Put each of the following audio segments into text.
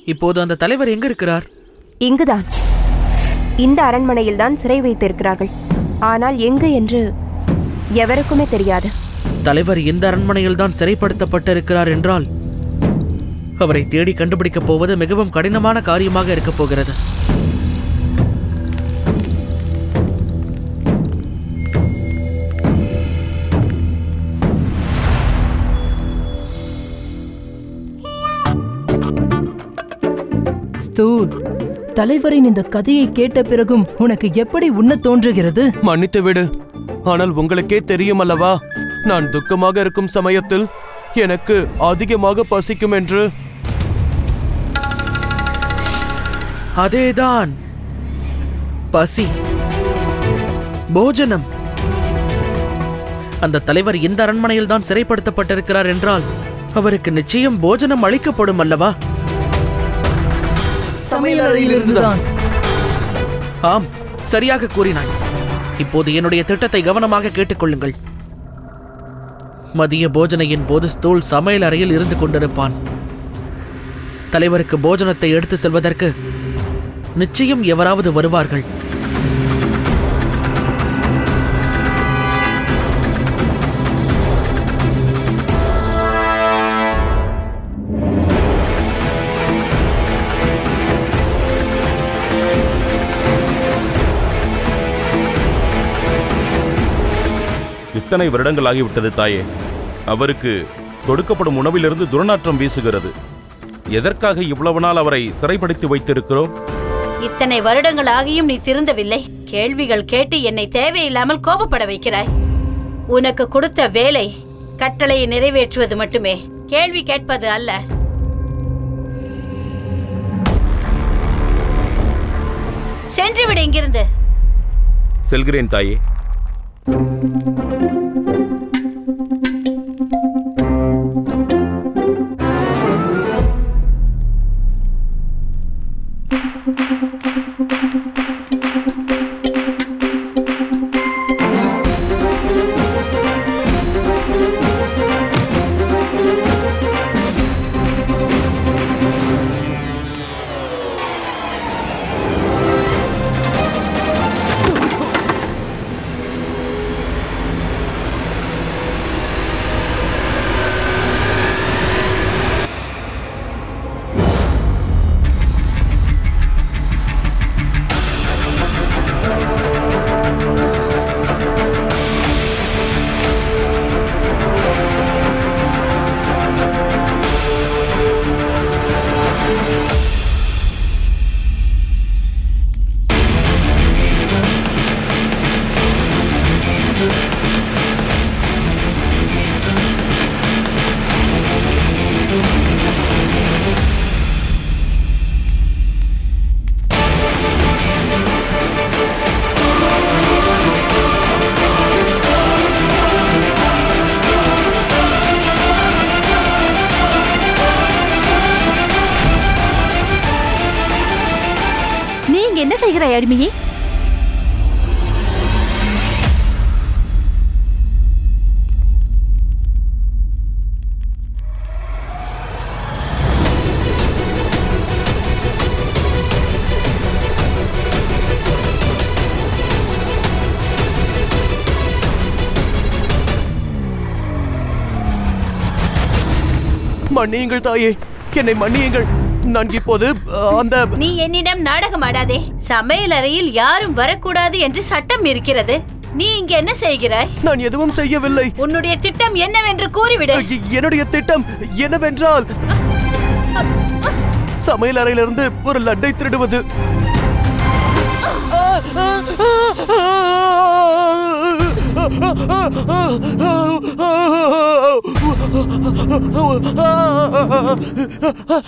இப்போது அந்த தலைவர் எங்க இருக்கிறார்? இங்குதான், இந்த அரண்மனையில்தான் சிறை வைத்திருக்கிறார்கள். ஆனால் எங்கு என்று எவருக்குமே தெரியாது. தலைவர் இந்த அரண்மனையில்தான் சிறைப்படுத்தப்பட்டிருக்கிறார் என்றால் அவரை தேடி கண்டுபிடிக்கப் போவது மிகவும் கடினமான காரியமாக இருக்கப் போகிறது. தலைவரின் இந்த கதையை கேட்ட பிறகும் உனக்கு எப்படி உண்ண தோன்றுகிறது? மன்னித்து விடு. ஆனால் உங்களுக்கே தெரியும் அல்லவா, நான் துக்கமாக இருக்கும் சமயத்தில் எனக்கு அதிகமாக பசிக்கும் என்று. அதேதான், பசி, போஜனம். அந்த தலைவர் இந்த அரண்மனையில் தான் சிறைப்படுத்தப்பட்டிருக்கிறார் என்றால் அவருக்கு நிச்சயம் போஜனம் அளிக்கப்படும் அல்லவா? சமையலறையிலிருந்துதான். ஆம், சரியாக கூறினாய். இப்போது என்னுடைய திட்டத்தை கவனமாக கேட்டுக்கொள்ளுங்கள். மதிய போஜனையின் போது ஸ்தூல் சமையல் அறையில் இருந்து கொண்டிருப்பான். தலைவருக்கு போஜனத்தை எடுத்து செல்வதற்கு நிச்சயம் எவராவது வருவார்கள். இத்தனை வருடங்கள் ஆகிவிட்டது தாயே. அவருக்கு கொடுக்கப்படும் உணவிலிருந்து துர்நாற்றம் வீசுகிறது. எதற்காக இவ்வளவு நாள் அவரை சிறைப்படுத்தி வைத்திருக்கிறோம்? இத்தனை வருடங்கள் ஆகியும் நீ திருந்தவில்லை. கேள்விகள் கேட்டு என்னை தேவையில்லாமல் கோபப்பட வைக்கிறாய். உனக்கு கொடுத்த வேலை கட்டளையை நிறைவேற்றுவது மட்டுமே, கேள்வி கேட்பது அல்ல. சென்று விடு இங்கிருந்து. செல்கிறேன் தாயே. என்ன செய்கிறாய் அடிமையே? மன்னியுங்கள் தாயே, என்னை மன்னியுங்கள். நான் இப்போது அந்த... நீ என்னிடம் நாடகம் ஆடாதே. சமையல் அறையில் யாரும் வரக்கூடாது என்று சட்டம் இருக்கிறது. நீ இங்க என்ன செய்கிறாய்? நான் எதுவும் செய்யவில்லை. உன்னுடைய திட்டம் என்னவென்று கூறிவிடு. என்னுடைய திட்டம் என்னவென்றால் சமையல் அறையிலிருந்து ஒரு லட்டை திருடுவது.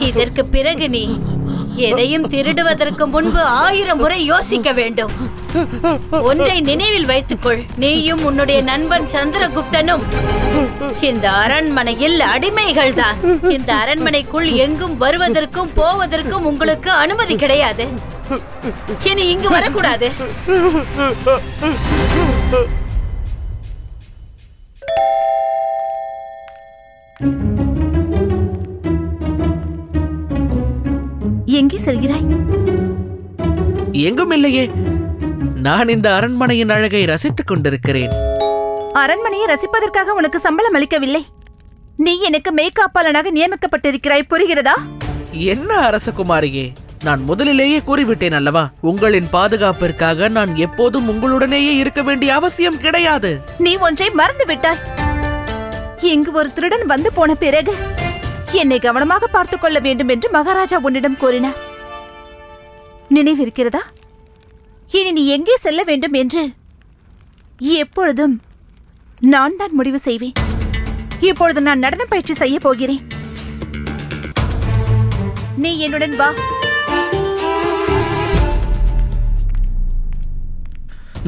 இதற்கு பிறகு நீ எதையும் திருடுவதற்கு முன்பு 1000 முறை யோசிக்க வேண்டும். ஒன்றை நினைவில் வைத்துக்கொள், நீயும் உன்னுடைய நண்பன் சந்திரகுப்தனும் இந்த அரண்மனையில் அடிமைகள் தான். இந்த அரண்மனைக்குள் எங்கும் வருவதற்கும் போவதற்கும் உங்களுக்கு அனுமதி கிடையாது. இனி இங்கு வரக்கூடாது. எங்கே செல்கிறாய்? எங்கும் இல்லையே. நான் இந்த அரண்மனையின் அழகை ரசித்துக் கொண்டிருக்கிறேன். அரண்மனையை ரசிப்பதற்காக உனக்கு சம்பளம் அளிக்கவில்லை. நீ எனக்கு மேய்காப்பாளனாக நியமிக்கப்பட்டிருக்கிறாய், புரிகிறதா? என்ன அரசகுமாரியே, நான் முதலிலேயே கூறிவிட்டேன் அல்லவா, உங்களின் பாதுகாப்பிற்காக நான் எப்போதும் உங்களுடனேயே இருக்க வேண்டிய அவசியம் கிடையாது. நீ ஒன்றை மறந்து விட்டாய். இங்கு ஒரு திருடன் வந்து போன பிறகு என்னை கவனமாக பார்த்துக் கொள்ள வேண்டும் என்று மகாராஜா உன்னிடம் கூறினார். நினைவிருக்கிறதா? இனி நீ எங்கே செல்ல வேண்டும் என்று எப்பொழுதும் நான் தான் முடிவு செய்வேன். இப்பொழுது நான் நடன பயிற்சி செய்ய போகிறேன். நீ என்னுடன் வா.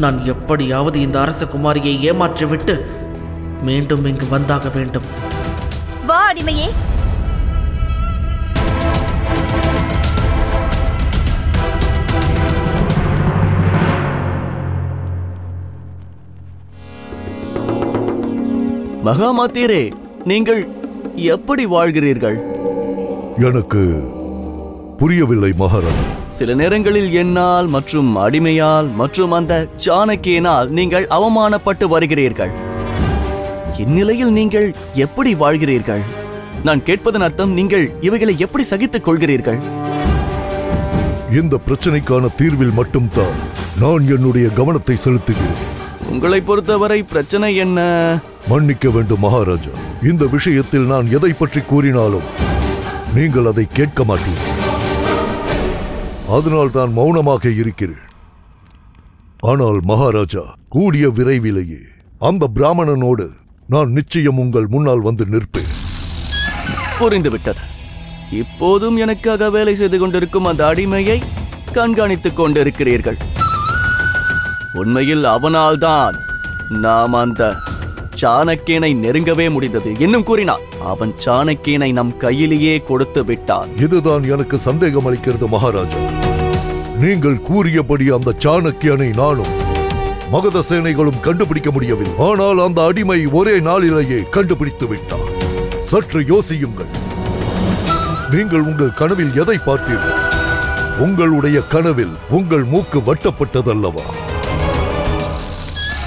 நான் எப்படியாவது இந்த அரசகுமாரியை ஏமாற்றிவிட்டு மீண்டும் இங்கு வந்தாக வேண்டும். வா அடிமையே. மகாமாத்தியரே, நீங்கள் எப்படி வாழ்கிறீர்கள்? எனக்கு புரியவில்லை மகாராஜா. சில நேரங்களில் என்னால் மற்றும் அடிமையால் மற்றும் அந்த சாணக்கியனால் நீங்கள் அவமானப்பட்டு வருகிறீர்கள். இந்நிலையில் நீங்கள் எப்படி வாழ்கிறீர்கள்? நான் கேட்பதன் அர்த்தம், நீங்கள் இவைகளை எப்படி சகித்துக் கொள்கிறீர்கள்? இந்த பிரச்சனைக்கான தீர்வில் மட்டும்தான் நான் என்னுடைய கவனத்தை செலுத்துகிறேன். உங்களை பொறுத்தவரை பிரச்சனை என்ன? மன்னிக்க வேண்டும் மகாராஜா, இந்த விஷயத்தில் நான் எதை பற்றி கூறினாலும் நீங்கள் அதை கேட்க மாட்டீர்கள். அதனால் தான் மௌனமாக இருக்கிறேன். ஆனால் மகாராஜா, கூடிய விரைவிலேயே அந்த பிராமணனோடு நான் நிச்சயம் உங்கள் முன்னால் வந்து நிற்பேன். புரிந்துவிட்டது. இப்போதும் எனக்காக வேலை செய்து கொண்டிருக்கும் அந்த அடிமையை கண்காணித்துக் கொண்டிருக்கிறீர்கள். உண்மையில் அவனால் தான் நாம் அந்த சாணக்கியனை நெருங்கவே முடிந்தது. இன்னும் கூறினார், அவன் சாணக்கியனை நம் கையிலேயே கொடுத்து விட்டான். இதுதான் எனக்கு சந்தேகம் அளிக்கிறது மகாராஜா. நீங்கள் கூறியபடி அந்த சாணக்கியனை நானும் மகத சேனைகளும் கண்டுபிடிக்க முடியவில்லை. ஆனால் அந்த அடிமை ஒரே நாளிலேயே கண்டுபிடித்து விட்டார். சற்று யோசியுங்கள். நீங்கள் உங்கள் கனவில் எதை பார்த்தீர்கள்? உங்களுடைய கனவில் உங்கள் மூக்கு வட்டப்பட்டதல்லவா?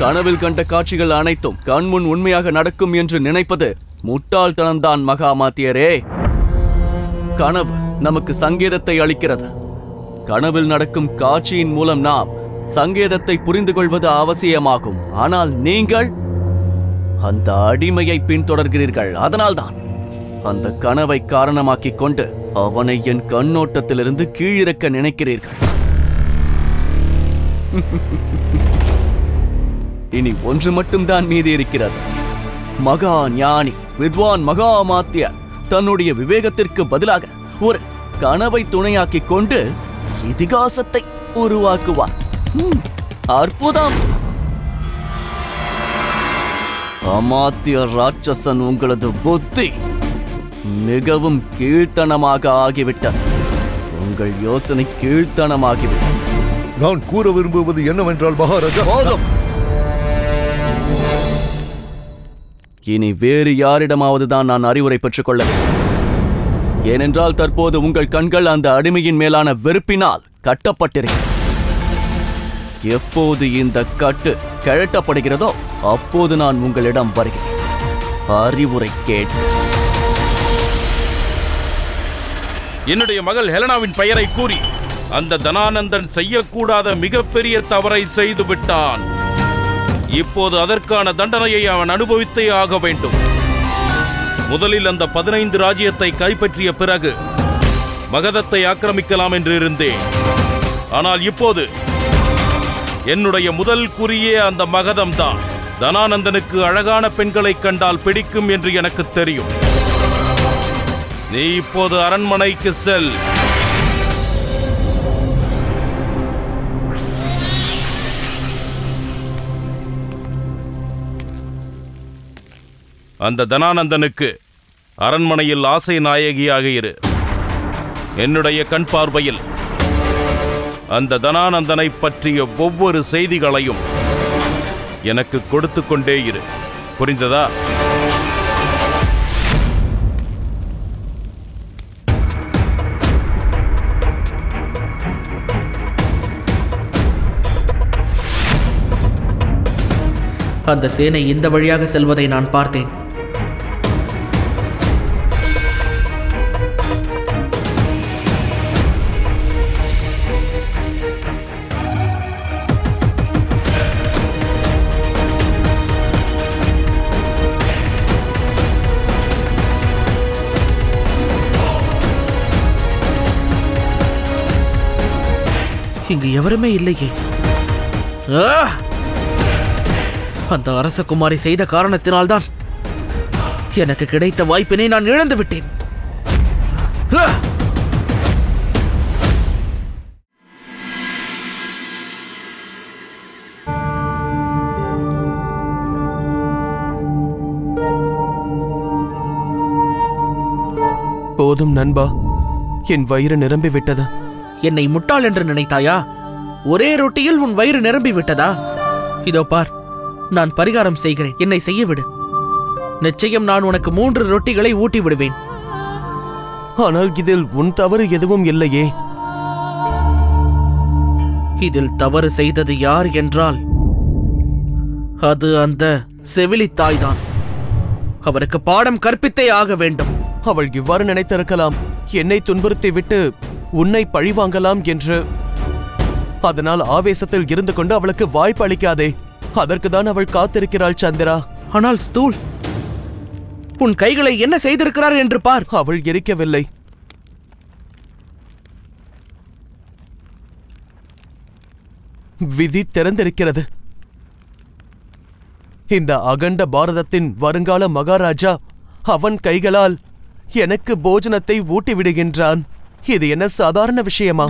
கனவில் கண்ட காட்சிகள் அனைத்தும் கண்முன் உண்மையாக நடக்கும் என்று நினைப்பது முட்டாள்தனம்தான் மகாமாத்தியரே. கனவு நமக்கு சங்கேதத்தை அளிக்கிறது. கனவில் நடக்கும் காட்சியின் மூலம் நாம் சங்கேதத்தை புரிந்து கொள்வது அவசியமாகும். ஆனால் நீங்கள் அந்த அடிமையை பின்தொடர்கிறீர்கள். அதனால்தான் அந்த கனவை காரணமாக்கிக் கொண்டு அவனை என் கண்ணோட்டத்திலிருந்து கீழிறக்க நினைக்கிறீர்கள். இனி ஒன்று மட்டும்தான் மீதி இருக்கிறது. மகா ஞானி வித்வான் மகாமாத்தியர் தன்னுடைய விவேகத்திற்கு பதிலாக ஒரு கனவை துணையாக்கிக் கொண்டு இதிகாசத்தை உருவாக்குவார். அற்புதம்! அமாத்திய ராட்சசன், உங்களது புத்தி மிகவும் கீழ்த்தனமாக ஆகிவிட்டது. உங்கள் யோசனை கீழ்த்தனமாகிவிட்டது. நான் கூற விரும்புவது என்னவென்றால் மகாராஜா, போதும். இனி வேறு யாரிடமாவது தான் நான் அறிவுரை பெற்றுக் கொள்ள வேண்டும். ஏனென்றால் தற்போது உங்கள் கண்கள் அந்த அடிமையின் மேலான வெறுப்பினால் கட்டப்பட்டிருக்கிறது. எப்போது இந்த கட்டு கழட்டப்படுகிறதோ அப்போது நான் உங்களிடம் வருகிறேன். அறிவுரை கேட்க. என்னுடைய மகள் ஹெலனாவின் பெயரை கூறி அந்த தனானந்தன் செய்யக்கூடாத மிகப்பெரிய தவறை செய்து விட்டான். இப்போது அதற்கான தண்டனையை அவன் அனுபவித்தே ஆக வேண்டும். முதலில் அந்த 15 ராஜ்யத்தை கைப்பற்றிய பிறகு மகதத்தை ஆக்கிரமிக்கலாம் என்று இருந்தேன். ஆனால் இப்போது என்னுடைய முதல் குறியே அந்த மகதம்தான். தனானந்தனுக்கு அழகான பெண்களை கண்டால் பிடிக்கும் என்று எனக்கு தெரியும். நீ இப்போது அரண்மனைக்கு செல். அந்த தனானந்தனுக்கு அரண்மனையில் ஆசை நாயகியாக இரு. என்னுடைய கண் பார்வையில் அந்த தனானந்தனை பற்றிய ஒவ்வொரு செய்திகளையும் எனக்கு கொடுத்து கொண்டே இரு. புரிந்ததா? அந்த சேனை இந்த வழியாக செல்வதை நான் பார்த்தேன். இங்கு எவருமே இல்லையே. அந்த அரசகுமாரி செய்த காரணத்தினால்தான் எனக்கு கிடைத்த வாய்ப்பினை நான் இழந்து விட்டேன். போதும் நண்பா, என் வயிறு நிரம்பி விட்டது. என்னை முட்டாள் என்று நினைத்தாயா? ஒரே ரொட்டியில் உன் வயிறு நிரம்பி விட்டதா? இதோ பார், நான் பரிகாரம் செய்கிறேன், என்னை செய்ய விடு. நிச்சயம் நான் உனக்கு 3 ரொட்டிகளை ஊட்டி விடுவேன். ஆனால் இதில் உன் தவறு எதுவும் இல்லையே. இதில் தவறு செய்தது யார் என்றால் அது அந்த செவிலித்தாய்தான். அவருக்கு பாடம் கற்பித்தே ஆக வேண்டும். அவள் இவ்வாறு நினைத்திருக்கலாம், என்னை துன்புறுத்தி விட்டு உன்னை பழிவாங்கலாம் என்று. அதனால் ஆவேசத்தில் இருந்து கொண்டு அவளுக்கு வாய்ப்பு அளிக்காதே. அதற்குதான் அவள் காத்திருக்கிறாள் சந்திரா. ஆனால் ஸ்தூல், உன் கைகளை என்ன செய்திருக்கிறார் என்று பார். அவள் எரிக்கவில்லை. விதி திறந்திருக்கிறது. இந்த அகண்ட பாரதத்தின் வருங்கால மகாராஜா அவன் கைகளால் எனக்கு போஜனத்தை ஊட்டி விடுகின்றான். இது என்ன சாதாரண விஷயமா?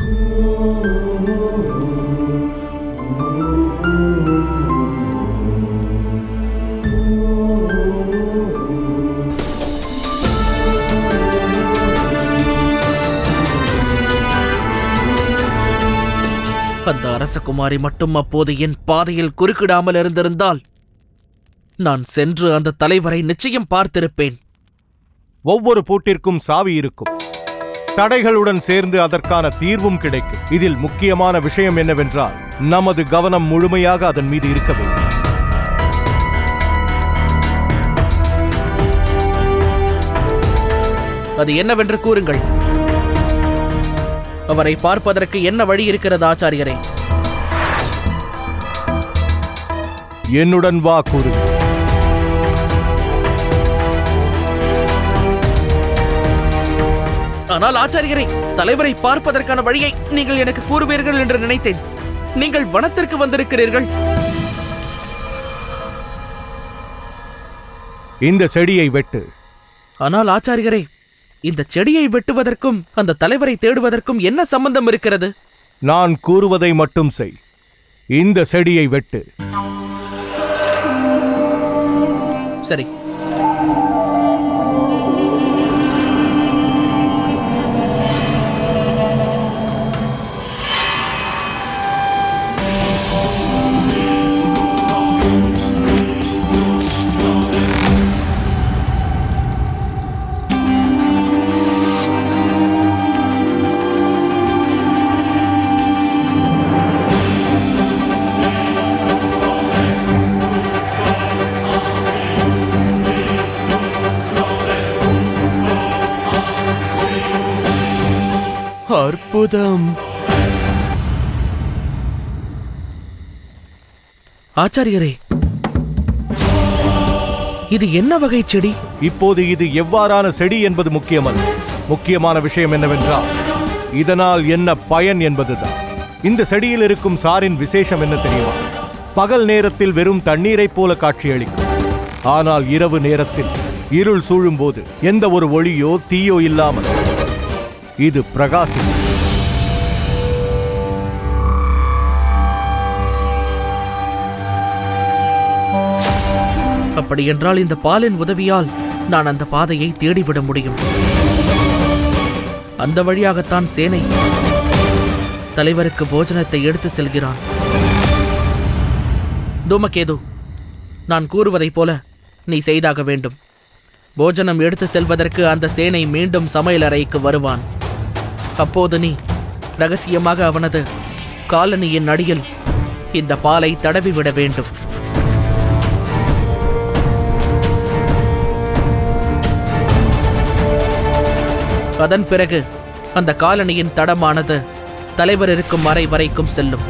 அந்த அரசகுமாரி மட்டும் அப்போது என் பாதையில் குறுக்கிடாமல் இருந்திருந்தால் நான் சென்று அந்த தலைவரை நிச்சயம் பார்த்திருப்பேன். ஒவ்வொரு பூட்டிற்கும் சாவி இருக்கும். தடைகளுடன் சேர்ந்து அதற்கான தீர்வும் கிடைக்கும். இதில் முக்கியமான விஷயம் என்னவென்றால் நமது கவனம் முழுமையாக அதன் மீது இருக்க வேண்டும். அது என்னவென்று கூறுங்கள். அவரை பார்ப்பதற்கு என்ன வழி இருக்கிறது ஆச்சாரியரே? என்னுடன் வா கூறுங்கள். ஆனால் ஆச்சாரியரே, தலைவரை பார்ப்பதற்கான வழியை நீங்கள் எனக்கு கூறுவீர்கள் என்று நினைத்தேன். நீங்கள் வனத்திற்கு வந்திருக்கிறீர்கள். இந்த செடியை வெட்டு. ஆனால் ஆச்சாரியரே, இந்த செடியை வெட்டுவதற்கும் அந்த தலைவரை தேடுவதற்கும் என்ன சம்பந்தம் இருக்கிறது? நான் கூறுவதை மட்டும் செய். இந்த செடியை வெட்டு. சரி. அற்புதம். ஆச்சாரியரே, இது என்ன வகை செடி? இப்போது இது எவ்வாறான செடி என்பது முக்கியமல்ல. முக்கியமான விஷயம் என்னவென்றால் இதனால் என்ன பயன் என்பதுதான். இந்த செடியில் இருக்கும் சாரின் விசேஷம் என்ன தெரியுமா? பகல் நேரத்தில் வெறும் தண்ணீரைப் போல காட்சியளிக்கும். ஆனால் இரவு நேரத்தில் இருள் சூழும் போது எந்த ஒரு ஒளியோ தீயோ இல்லாமல் இது பிரகாசிக்கும். அப்படியென்றால் இந்த பாலின் உதவியால் நான் அந்த பாதையை தேடிவிட முடியும். அந்த வழியாகத்தான் சேனை தலைவருக்கு போஜனத்தை எடுத்து செல்கிறான். தூமகேது, நான் கூறுவதைப் போல நீ செய்தாக வேண்டும். போஜனம் எடுத்து செல்வதற்கு அந்த சேனை மீண்டும் சமையலறைக்கு வருவான். அப்போது நீ ரகசியமாக அவனது காலணியின் அடியில் இந்த பாலை தடவிவிட வேண்டும். அதன் பிறகு அந்த காலணியின் தடமானது தலைவர் இருக்கும் அறை வரைக்கும் செல்லும்.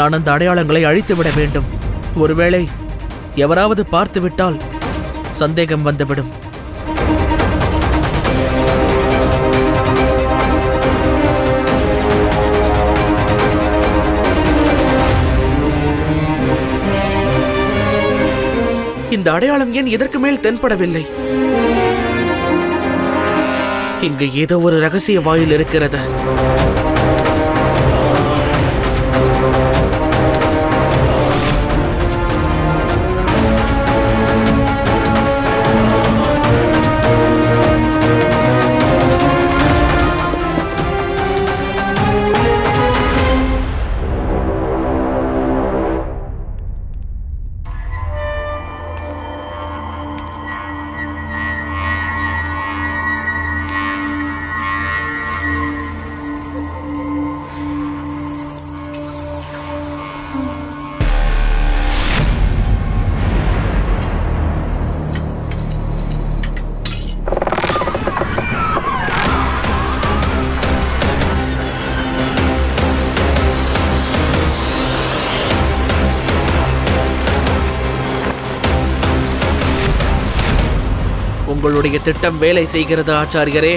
நான் அந்த அடையாளங்களை அழித்துவிட வேண்டும். ஒருவேளை எவராவது பார்த்துவிட்டால் சந்தேகம் வந்துவிடும். இந்த அடையாளம் ஏன் இதற்கு மேல் தென்படவில்லை? இங்கு ஏதோ ஒரு ரகசிய வாயில் இருக்கிறது. உங்களுடைய திட்டம் வேலை செய்கிறது ஆச்சாரியரே.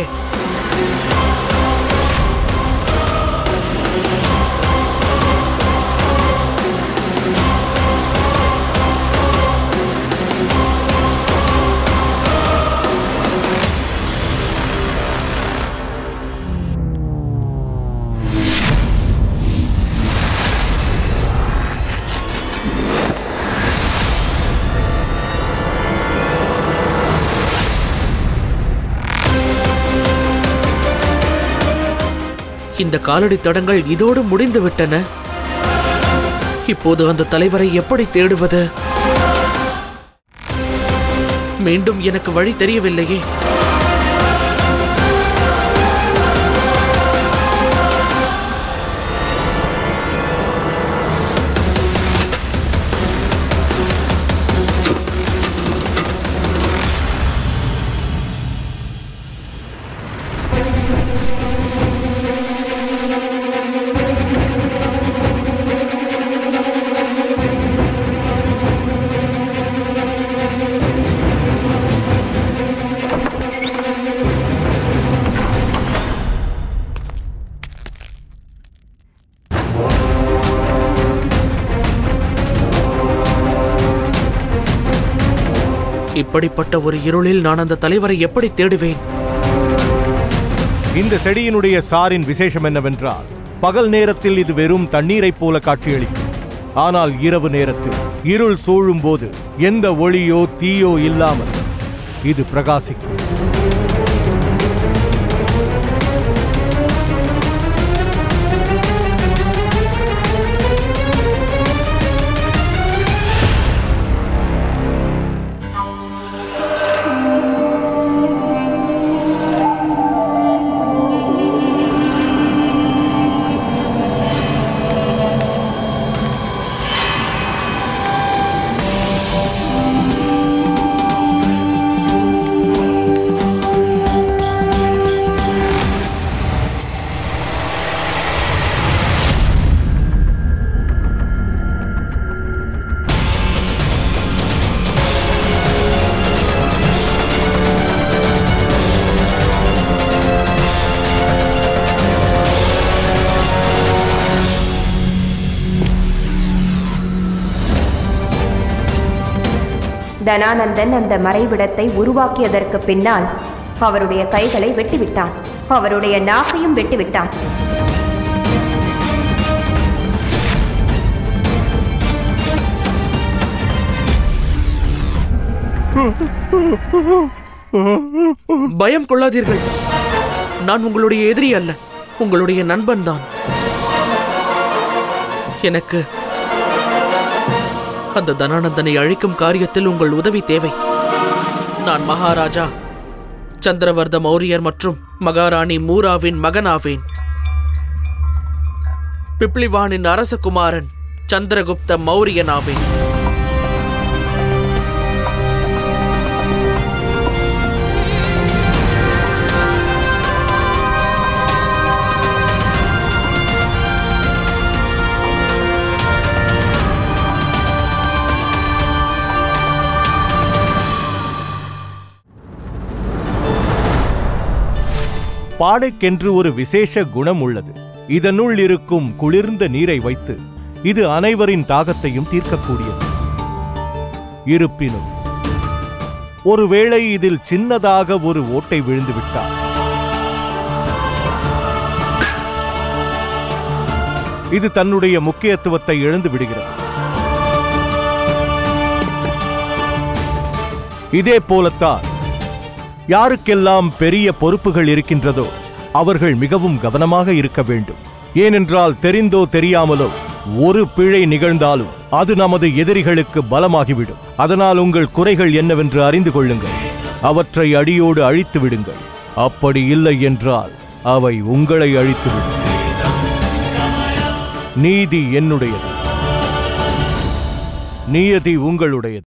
இந்த காலடி தடங்கள் இதோடு முடிந்து விட்டன. இப்போது அந்த தலைவரை எப்படி தேடுவது? மீண்டும் எனக்கு வழி தெரியவில்லையே. இப்படிப்பட்ட ஒரு இருளில் நான் அந்த தலைவரை எப்படி தேடுவேன்? இந்த செடியினுடைய சாரின் விசேஷம் என்னவென்றால், பகல் நேரத்தில் இது வெறும் தண்ணீரைப் போல காட்சியளிக்கும். ஆனால் இரவு நேரத்தில் இருள் சூழும் போது எந்த ஒளியோ தீயோ இல்லாமல் இது பிரகாசிக்கும். தனானந்தன் அந்த மறைவிடத்தை உருவாக்கியதற்கு பின்னால் அவருடைய கைகளை வெட்டிவிட்டான். அவருடைய நாக்கையும் வெட்டிவிட்டான். பயம் கொள்ளாதீர்கள். நான் உங்களுடைய எதிரி அல்ல, உங்களுடைய நண்பன் தான். எனக்கு அந்த தனானந்தனை அழிக்கும் காரியத்தில் உங்கள் உதவி தேவை. நான் மகாராஜா சந்திரவர்த மௌரியர் மற்றும் மகாராணி மூராவின் மகனாவேன். பிப்ளிவானின் அரசகுமாரன் சந்திரகுப்த மௌரியனாவேன். பாடைக்கென்று ஒரு விசேஷ குணம் உள்ளது. இதனுள் இருக்கும் குளிர்ந்த நீரை வைத்து இது அனைவரின் தாகத்தையும் தீர்க்கக்கூடியது. இருப்பினும் ஒருவேளை இதில் சின்னதாக ஒரு ஓட்டை விழுந்துவிட்டால் இது தன்னுடைய முக்கியத்துவத்தை இழந்து விடுகிறது. இதே போலத்தான் யாருக்கெல்லாம் பெரிய பொறுப்புகள் இருக்கின்றதோ அவர்கள் மிகவும் கவனமாக இருக்க வேண்டும். ஏனென்றால் தெரிந்தோ தெரியாமலோ ஒரு பிழை நிகழ்ந்தாலும் அது நமது எதிரிகளுக்கு பலமாகிவிடும். அதனால் உங்கள் குறைகள் என்னவென்று அறிந்து கொள்ளுங்கள். அவற்றை அடியோடு அழித்து விடுங்கள். அப்படி இல்லை என்றால் அவை உங்களை அழித்துவிடும். நீதி என்னுடையது, நியதி உங்களுடையது.